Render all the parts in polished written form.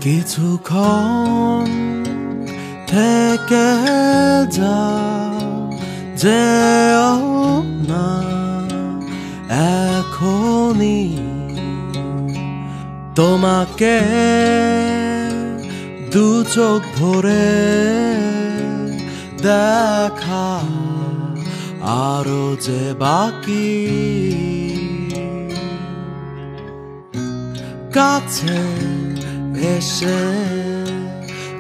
কিছুক্ষণ থেকে যাও, যেও না এখনই। তোমাকে দু চোখ ভরে দেখা আরো যে বাকি। কাছে এসে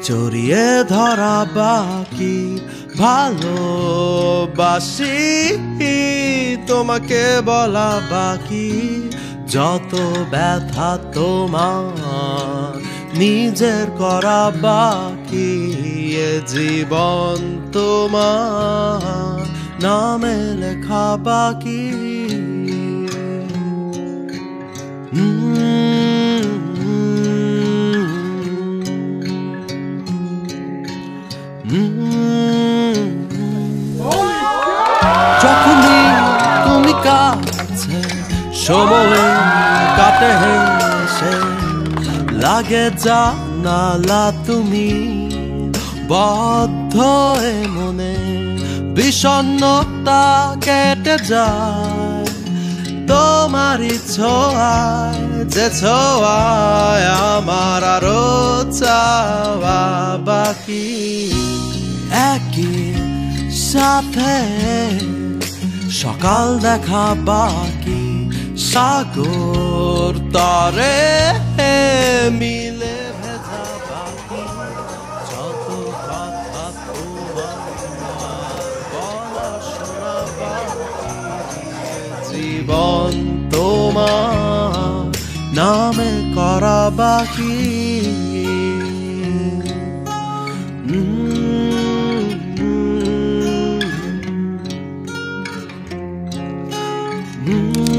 জড়িয়ে ধরা বাকি। ভালোবাসি তোমাকে বলা বাকি। যত ব্যথা তোমার নিজের করা বাকি। এ জীবন তোমার নামে লেখা বাকি। যখনই তুমি কাছে সময় কাটে হেসে, লাগে জানালা তুমি বদ্ধ এ মনে। বিষণ্ণতা কেটে যায় তোমারই ছোঁয়ায়, যে ছোঁয়ায় আমার আরো চাওয়া বাকি। একই সাথে সকাল দেখা বাকি। সাগর তরে মিলে ভেজা বাকি। যত কথা তোমার বলা শোনা বাকি। জীবন তোমার নামে করা বাকি। Mm-hmm.